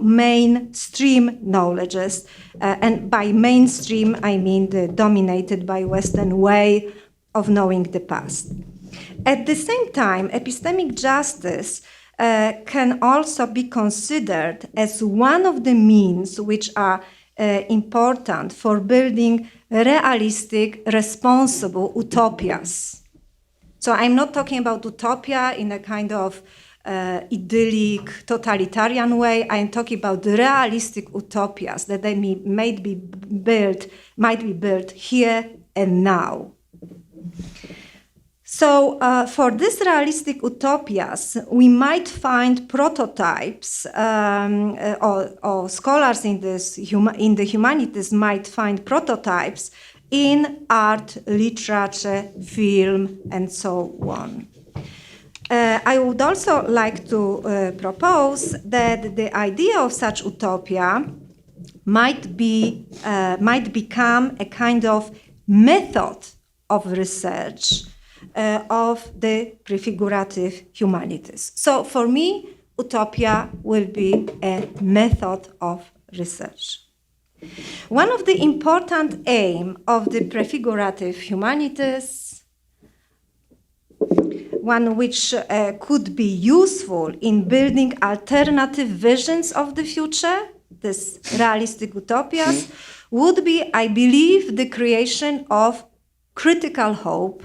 mainstream knowledges. And by mainstream, I mean the dominated by Western way of knowing the past. At the same time, epistemic justice can also be considered as one of the means which are important for building realistic, responsible utopias. So I'm not talking about utopia in a kind of idyllic, totalitarian way. I'm talking about the realistic utopias that they might be built here and now. So for these realistic utopias, we might find prototypes, or scholars in the humanities might find prototypes in art, literature, film, and so on. I would also like to propose that the idea of such utopia might become a kind of method of research of the prefigurative humanities. So for me, utopia will be a method of research. One of the important aims of the prefigurative humanities, one which could be useful in building alternative visions of the future, these realistic utopias, would be, I believe, the creation of critical hope,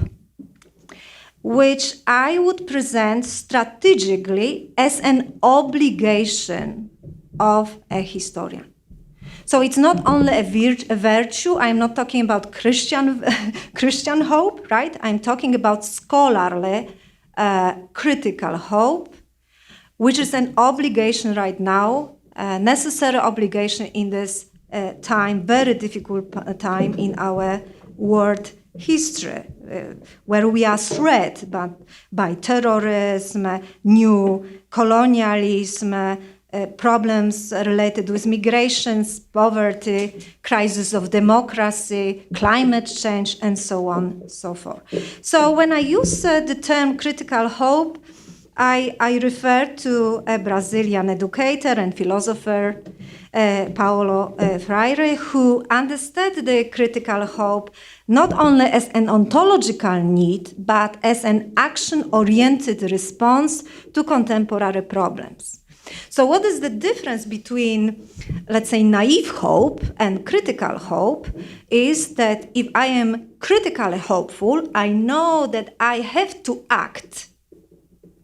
which I would present strategically as an obligation of a historian. So it's not only a virtue. I'm not talking about Christian hope, right? I'm talking about scholarly critical hope, which is an obligation right now, a necessary obligation in this time, very difficult time in our world history, where we are threatened by terrorism, new colonialism, problems related with migrations, poverty, crisis of democracy, climate change, and so on and so forth. So when I use the term critical hope, I refer to a Brazilian educator and philosopher, Paulo Freire, who understood the critical hope not only as an ontological need, but as an action-oriented response to contemporary problems. So what is the difference between, let's say, naive hope and critical hope is that if I am critically hopeful, I know that I have to act.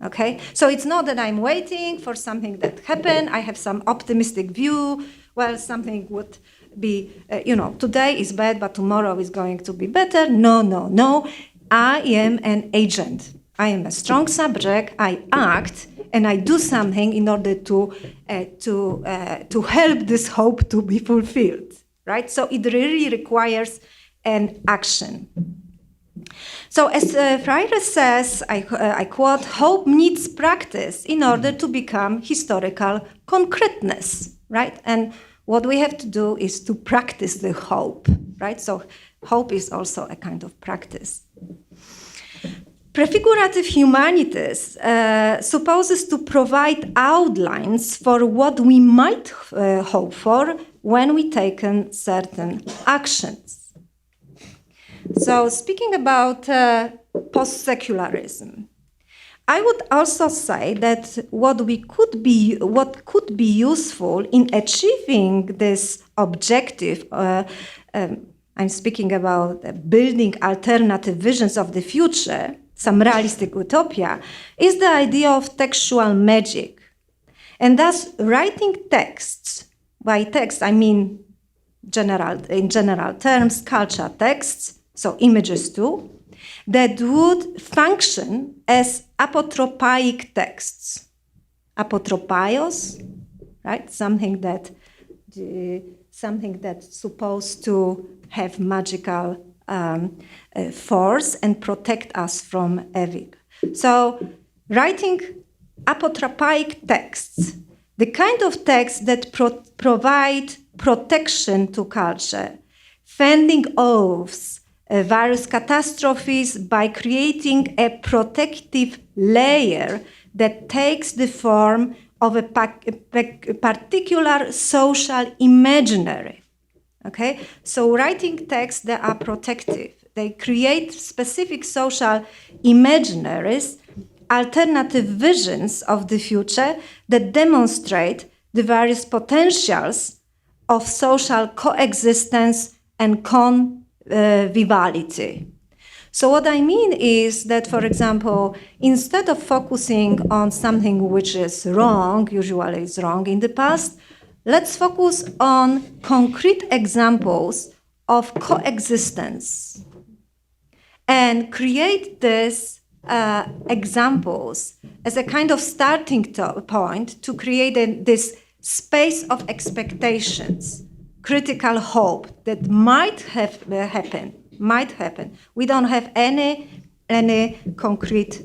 Okay, so it's not that I'm waiting for something that happened. I have some optimistic view. Well, something would be, today is bad, but tomorrow is going to be better. No. I am an agent. I am a strong subject. I act and I do something in order to help this hope to be fulfilled. Right. So it really requires an action. So as Freire says, I quote, hope needs practice in order to become historical concreteness, right? And what we have to do is to practice the hope, right? So hope is also a kind of practice. Prefigurative humanities supposes to provide outlines for what we might hope for when we take certain actions. So speaking about post-secularism, I would also say that what could be useful in achieving this objective, I'm speaking about building alternative visions of the future, some realistic utopia, is the idea of textual magic. And thus writing texts, by text I mean in general terms, culture texts, so images too, that would function as apotropaic texts. Apotropaios, right? Something that's supposed to have magical force and protect us from evil. So, writing apotropaic texts, the kind of texts that provide protection to culture, fending off various catastrophes by creating a protective layer that takes the form of a particular social imaginary. Okay, so writing texts that are protective, They create specific social imaginaries, alternative visions of the future that demonstrate the various potentials of social coexistence and conviviality. So what I mean is that, for example, instead of focusing on something which is wrong, usually it's wrong in the past, let's focus on concrete examples of coexistence and create these examples as a kind of starting point to create this space of expectations, critical hope that might have happened. We don't have any concrete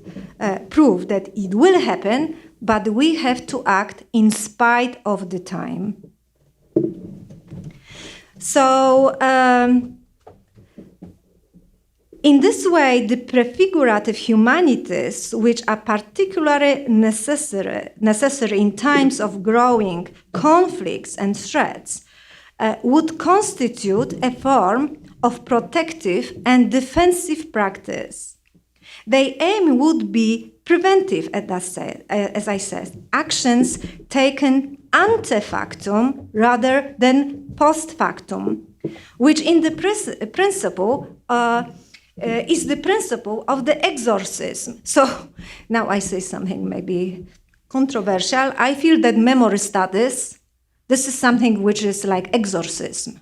proof that it will happen, but we have to act in spite of the time. So, in this way, the prefigurative humanities, which are particularly necessary in times of growing conflicts and threats, would constitute a form of protective and defensive practice. Their aim would be preventive, as I said, actions taken ante factum rather than post factum, which in the principle is the principle of the exorcism. So now I say something maybe controversial. I feel that memory studies, this is something which is like exorcism.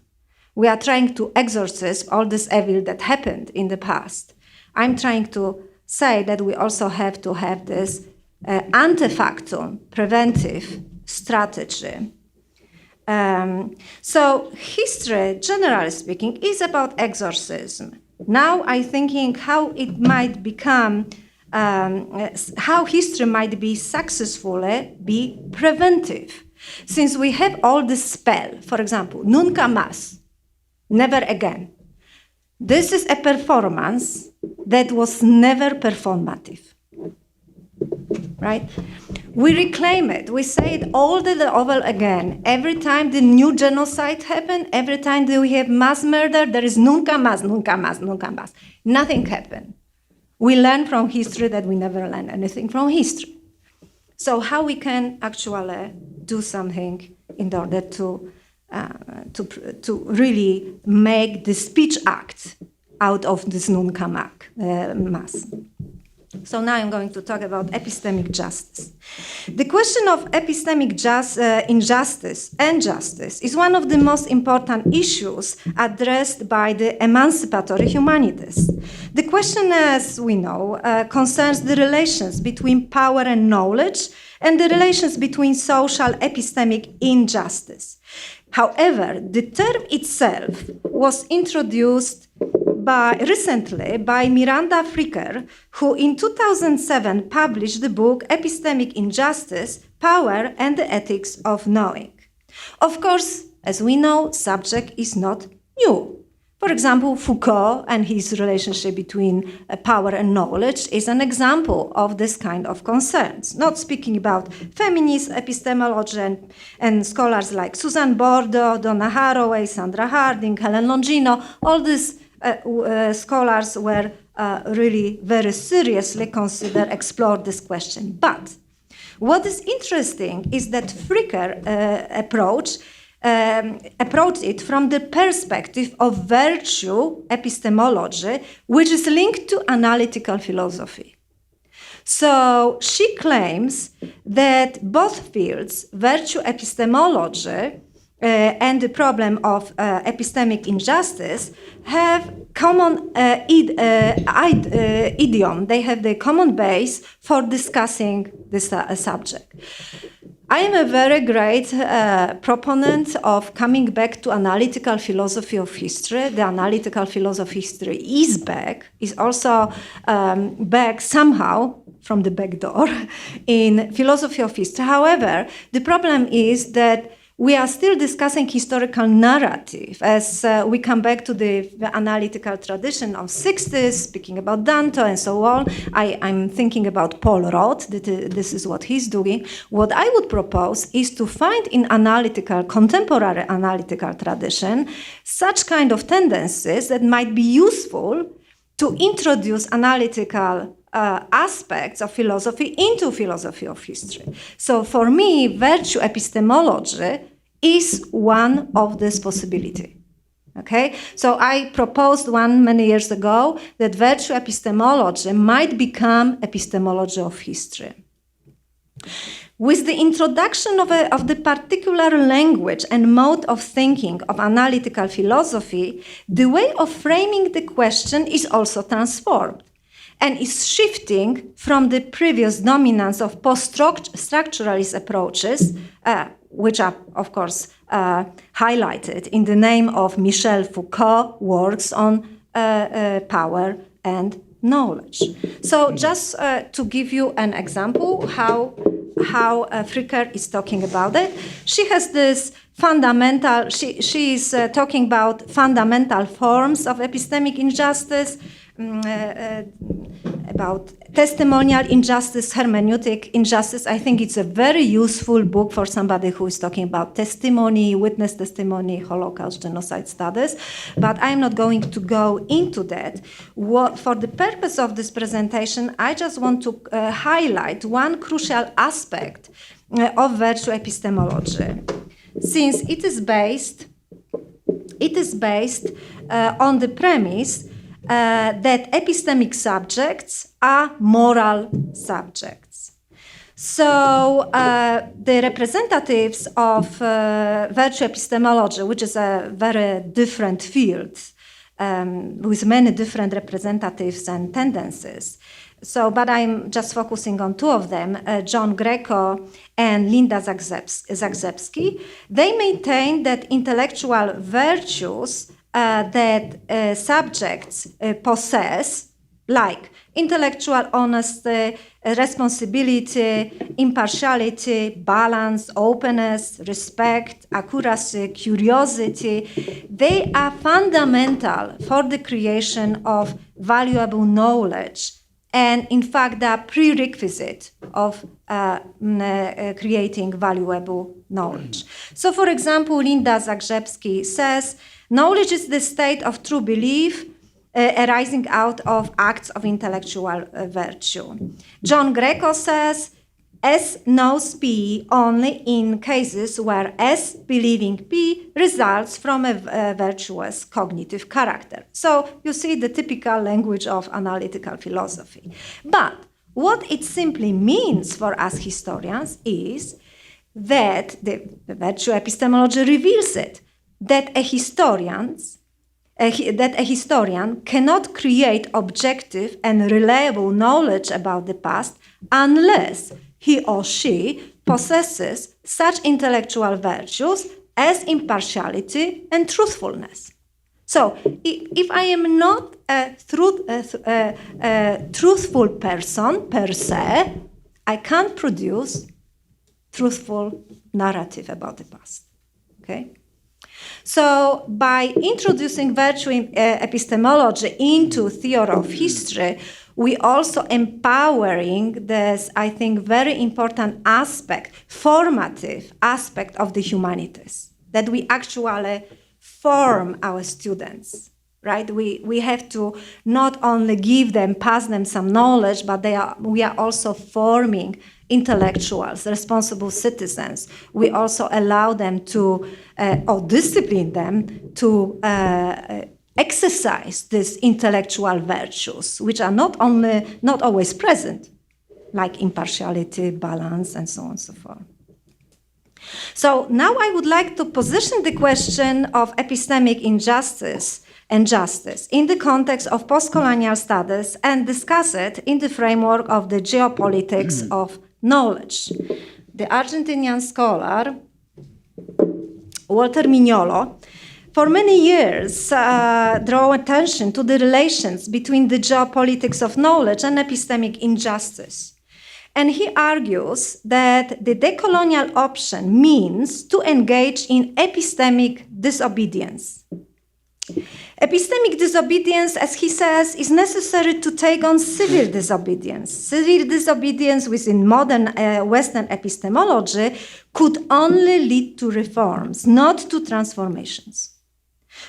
We are trying to exorcise all this evil that happened in the past. I'm trying to say that we also have to have this ante factum preventive strategy. So history, generally speaking, is about exorcism. Now I'm thinking how it might become, how history might be successfully be preventive. Since we have all this spell, for example, nunca más, never again. This is a performance that was never performative, right? We reclaim it, we say it all over again. Every time the new genocide happened, every time that we have mass murder, there is nunca más, nunca más, nunca más. Nothing happened. We learn from history that we never learn anything from history. So how we can actually do something in order to really make the speech act out of this nunca más. So now I'm going to talk about epistemic justice. The question of epistemic injustice and justice is one of the most important issues addressed by the emancipatory humanities. The question, as we know, concerns the relations between power and knowledge and the relations between social epistemic injustice. However, the term itself was introduced recently by Miranda Fricker, who in 2007 published the book Epistemic Injustice, Power and the Ethics of Knowing. Of course, as we know, subject is not new. For example, Foucault and his relationship between power and knowledge is an example of this kind of concerns. Not speaking about feminist epistemology and scholars like Susan Bordo, Donna Haraway, Sandra Harding, Helen Longino, all these scholars were really very seriously explore this question. But what is interesting is that Fricker approached it from the perspective of virtue epistemology, which is linked to analytical philosophy. So she claims that both fields, virtue epistemology and the problem of epistemic injustice, have common idiom. They have the common base for discussing this subject. I am a very great proponent of coming back to analytical philosophy of history. The analytical philosophy of history is back, is also back somehow from the back door in philosophy of history. However, the problem is that we are still discussing historical narrative as we come back to the analytical tradition of 60s, speaking about Dante and so on. I'm thinking about Paul Roth, this is what he's doing. What I would propose is to find in contemporary analytical tradition, such kind of tendencies that might be useful to introduce analytical aspects of philosophy into philosophy of history. So for me, virtue epistemology is one of this possibility. Okay, so I proposed many years ago that virtue epistemology might become epistemology of history. With the introduction of the particular language and mode of thinking of analytical philosophy, the way of framing the question is also transformed and is shifting from the previous dominance of post-structuralist approaches, which are, of course, highlighted in the name of Michel Foucault works on power and knowledge. So just to give you an example how Fricker is talking about it, she has this fundamental, she is talking about fundamental forms of epistemic injustice, about testimonial injustice, hermeneutic injustice. I think it's a very useful book for somebody who is talking about testimony, witness testimony, Holocaust, genocide studies. But I'm not going to go into that. For the purpose of this presentation, I just want to highlight one crucial aspect of virtue epistemology, since it is based on the premise that epistemic subjects are moral subjects. So the representatives of virtue epistemology, which is a very different field with many different representatives and tendencies. So, but I'm just focusing on two of them, John Greco and Linda Zagrzebski. They maintain that intellectual virtues that subjects possess, like intellectual honesty, responsibility, impartiality, balance, openness, respect, accuracy, curiosity, they are fundamental for the creation of valuable knowledge. And in fact, they are prerequisite of creating valuable knowledge. So for example, Linda Zagrzebski says, knowledge is the state of true belief arising out of acts of intellectual virtue. John Greco says, S knows P only in cases where S believing P results from a virtuous cognitive character. So you see the typical language of analytical philosophy. But what it simply means for us historians is that the virtue epistemology reveals it, that a historian cannot create objective and reliable knowledge about the past unless he or she possesses such intellectual virtues as impartiality and truthfulness. So, if I am not a truthful person per se, I can't produce truthful narrative about the past. Okay? So, by introducing virtue epistemology into theory of history, we also empowering this, I think, very important aspect, formative aspect of the humanities, that we actually form our students, right? We have to not only give them, pass them some knowledge, but we are also forming intellectuals, responsible citizens. We also allow them to, or discipline them to exercise these intellectual virtues, which are not always present, like impartiality, balance, and so on and so forth. So now I would like to position the question of epistemic injustice and justice in the context of postcolonial studies and discuss it in the framework of the geopolitics of knowledge. The Argentinian scholar Walter Mignolo for many years draw attention to the relations between the geopolitics of knowledge and epistemic injustice. And he argues that the decolonial option means to engage in epistemic disobedience. Epistemic disobedience, as he says, is necessary to take on civil disobedience. Civil disobedience within modern Western epistemology could only lead to reforms, not to transformations.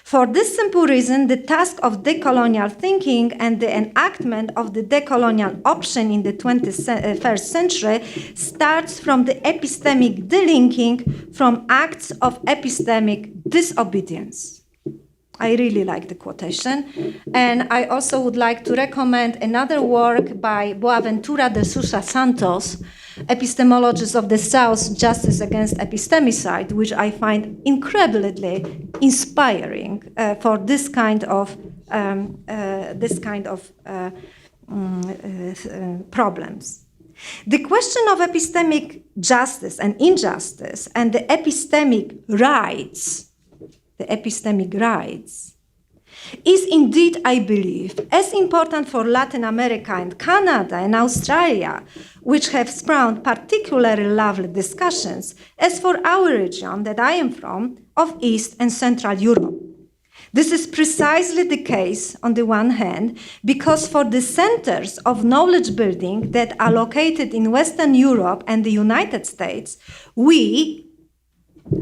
For this simple reason, the task of decolonial thinking and the enactment of the decolonial option in the 21st century starts from the epistemic delinking from acts of epistemic disobedience. I really like the quotation. And I also would like to recommend another work by Boaventura de Sousa Santos, Epistemologies of the South, Justice Against Epistemicide, which I find incredibly inspiring for this kind of problems. The question of epistemic justice and injustice and the epistemic rights is indeed, I believe, as important for Latin America and Canada and Australia, which have spawned particularly lively discussions, as for our region that I am from, of East and Central Europe. This is precisely the case, on the one hand, because for the centers of knowledge building that are located in Western Europe and the United States, we,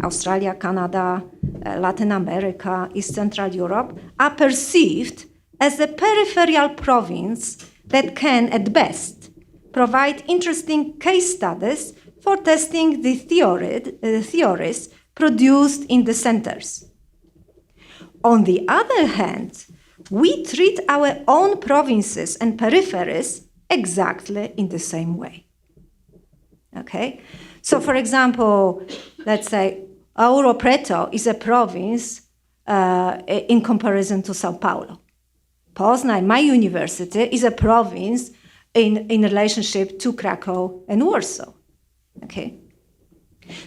Australia, Canada, Latin America, East Central Europe, are perceived as a peripheral province that can, at best, provide interesting case studies for testing the theories produced in the centers. On the other hand, we treat our own provinces and peripheries exactly in the same way. Okay? So, for example, let's say Ouro Preto is a province in comparison to Sao Paulo. Poznań, my university, is a province in relationship to Krakow and Warsaw. Okay?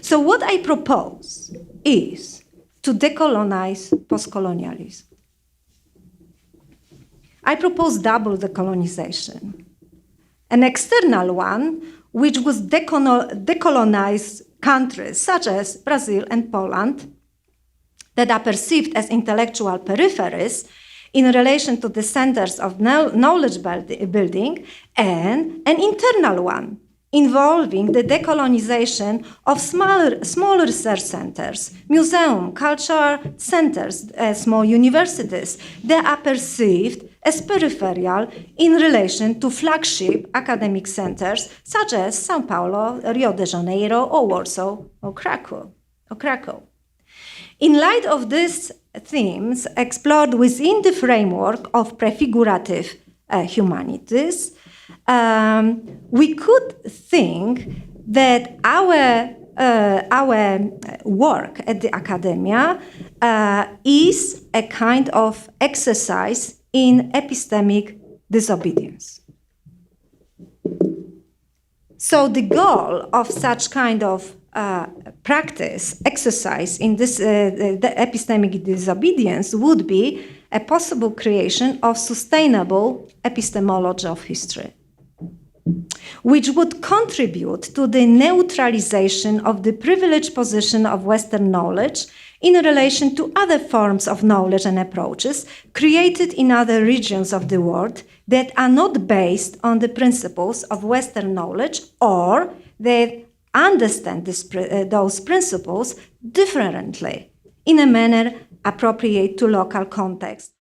So what I propose is to decolonize postcolonialism. I propose double decolonization. An external one, which was decolonize countries such as Brazil and Poland that are perceived as intellectual peripheries in relation to the centers of knowledge building, and an internal one involving the decolonization of small research centers, museum, culture centers, small universities that are perceived as peripheral in relation to flagship academic centers such as São Paulo, Rio de Janeiro, or Warsaw, or Krakow. In light of these themes explored within the framework of prefigurative humanities, we could think that our work at the academia is a kind of exercise in epistemic disobedience. So the goal of such kind of exercise in this the epistemic disobedience would be a possible creation of sustainable epistemology of history, which would contribute to the neutralization of the privileged position of Western knowledge in relation to other forms of knowledge and approaches created in other regions of the world that are not based on the principles of Western knowledge, or that understand those principles differently in a manner appropriate to local context.